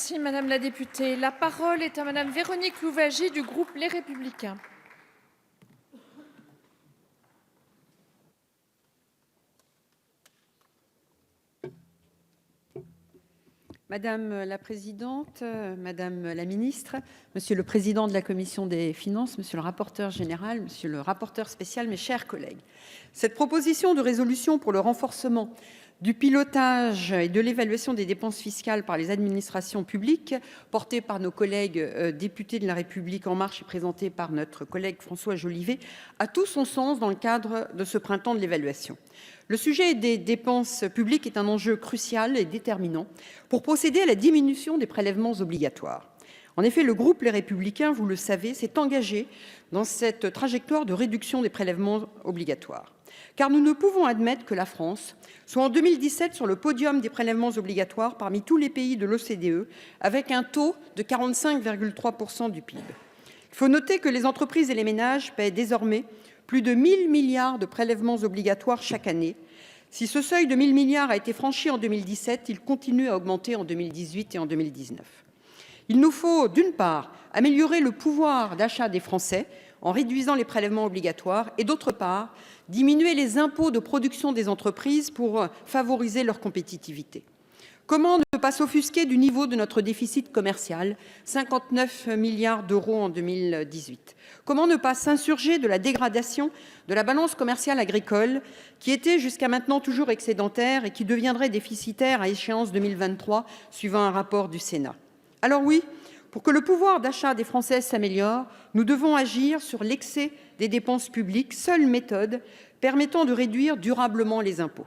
Merci madame la députée. La parole est à madame Véronique Louwagie du groupe Les Républicains. Madame la présidente, madame la ministre, monsieur le président de la commission des finances, monsieur le rapporteur général, monsieur le rapporteur spécial, mes chers collègues. Cette proposition de résolution pour le renforcement du pilotage et de l'évaluation des dépenses fiscales par les administrations publiques, portée par nos collègues députés de La République En Marche et présentée par notre collègue François Jolivet, a tout son sens dans le cadre de ce printemps de l'évaluation. Le sujet des dépenses publiques est un enjeu crucial et déterminant pour procéder à la diminution des prélèvements obligatoires. En effet, le groupe Les Républicains, vous le savez, s'est engagé dans cette trajectoire de réduction des prélèvements obligatoires. Car nous ne pouvons admettre que la France soit en 2017 sur le podium des prélèvements obligatoires parmi tous les pays de l'OCDE, avec un taux de 45,3% du PIB. Il faut noter que les entreprises et les ménages paient désormais plus de 1 000 milliards de prélèvements obligatoires chaque année. Si ce seuil de 1 000 milliards a été franchi en 2017, il continue à augmenter en 2018 et en 2019. Il nous faut, d'une part, améliorer le pouvoir d'achat des Français en réduisant les prélèvements obligatoires et, d'autre part, diminuer les impôts de production des entreprises pour favoriser leur compétitivité. Comment ne pas s'offusquer du niveau de notre déficit commercial, 59 milliards d'euros en 2018 ? Comment ne pas s'insurger de la dégradation de la balance commerciale agricole, qui était jusqu'à maintenant toujours excédentaire et qui deviendrait déficitaire à échéance 2023, suivant un rapport du Sénat ? Alors oui, pour que le pouvoir d'achat des Français s'améliore, nous devons agir sur l'excès des dépenses publiques, seule méthode permettant de réduire durablement les impôts.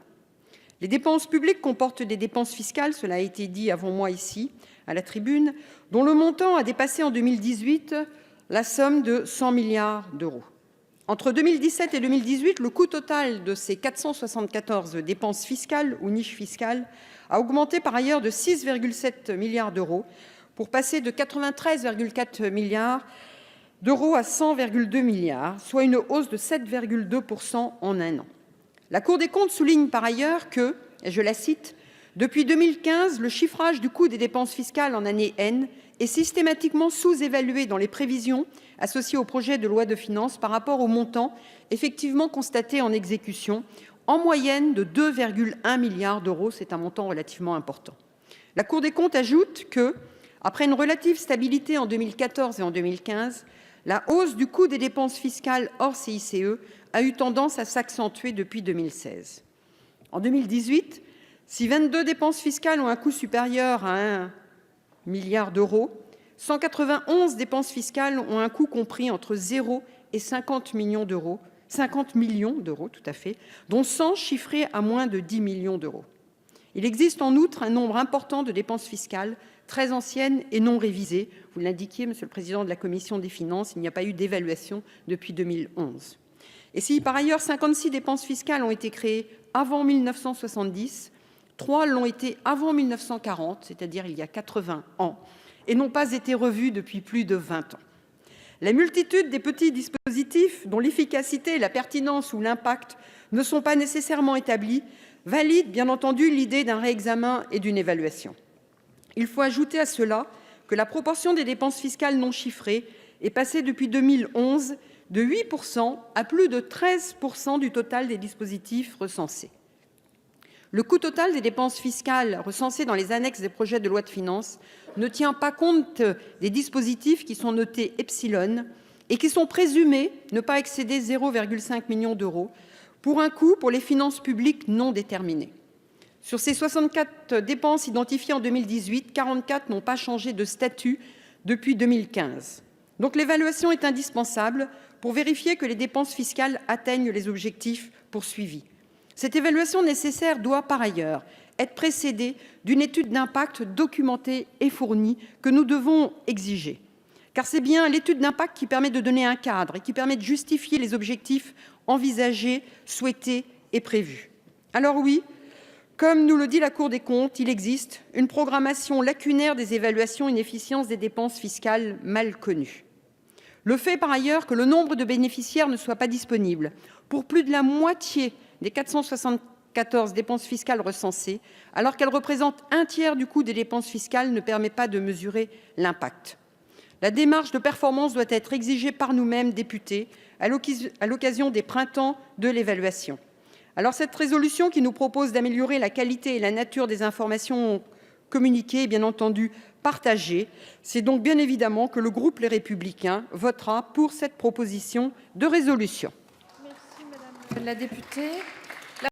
Les dépenses publiques comportent des dépenses fiscales, cela a été dit avant moi ici, à la tribune, dont le montant a dépassé en 2018 la somme de 100 milliards d'euros. Entre 2017 et 2018, le coût total de ces 474 dépenses fiscales ou niches fiscales a augmenté par ailleurs de 6,7 milliards d'euros pour passer de 93,4 milliards d'euros à 100,2 milliards, soit une hausse de 7,2% en un an. La Cour des comptes souligne par ailleurs que, et je la cite, « Depuis 2015, le chiffrage du coût des dépenses fiscales en année N est systématiquement sous-évalué dans les prévisions associées au projet de loi de finances par rapport au montant effectivement constaté en exécution, en moyenne de 2,1 milliards d'euros. » C'est un montant relativement important. La Cour des comptes ajoute que, après une relative stabilité en 2014 et en 2015, la hausse du coût des dépenses fiscales hors CICE a eu tendance à s'accentuer depuis 2016. En 2018, si 22 dépenses fiscales ont un coût supérieur à 1 milliard d'euros, 191 dépenses fiscales ont un coût compris entre 0 et 50 millions d'euros, 50 millions d'euros tout à fait, dont 100 chiffrés à moins de 10 millions d'euros. Il existe en outre un nombre important de dépenses fiscales très anciennes et non révisées. Vous l'indiquiez, monsieur le président de la commission des finances, il n'y a pas eu d'évaluation depuis 2011. Et si par ailleurs 56 dépenses fiscales ont été créées avant 1970, 3 l'ont été avant 1940, c'est-à-dire il y a 80 ans, et n'ont pas été revues depuis plus de 20 ans. La multitude des petits dispositifs dont l'efficacité, la pertinence ou l'impact ne sont pas nécessairement établis valide bien entendu l'idée d'un réexamen et d'une évaluation. Il faut ajouter à cela que la proportion des dépenses fiscales non chiffrées est passée depuis 2011 de 8% à plus de 13% du total des dispositifs recensés. Le coût total des dépenses fiscales recensées dans les annexes des projets de loi de finances ne tient pas compte des dispositifs qui sont notés epsilon et qui sont présumés ne pas excéder 0,5 million d'euros pour un coût pour les finances publiques non déterminé. Sur ces 64 dépenses identifiées en 2018, 44 n'ont pas changé de statut depuis 2015. Donc l'évaluation est indispensable pour vérifier que les dépenses fiscales atteignent les objectifs poursuivis. Cette évaluation nécessaire doit par ailleurs être précédée d'une étude d'impact documentée et fournie que nous devons exiger. Car c'est bien l'étude d'impact qui permet de donner un cadre et qui permet de justifier les objectifs envisagés, souhaités et prévus. Alors oui, comme nous le dit la Cour des comptes, il existe une programmation lacunaire des évaluations inefficience des dépenses fiscales mal connues. Le fait par ailleurs que le nombre de bénéficiaires ne soit pas disponible pour plus de la moitié des 474 14 dépenses fiscales recensées, alors qu'elles représentent un tiers du coût des dépenses fiscales, ne permet pas de mesurer l'impact. La démarche de performance doit être exigée par nous-mêmes, députés, à l'occasion des printemps de l'évaluation. Alors cette résolution qui nous propose d'améliorer la qualité et la nature des informations communiquées est bien entendu partagée. C'est donc bien évidemment que le groupe Les Républicains votera pour cette proposition de résolution. Merci, madame la députée.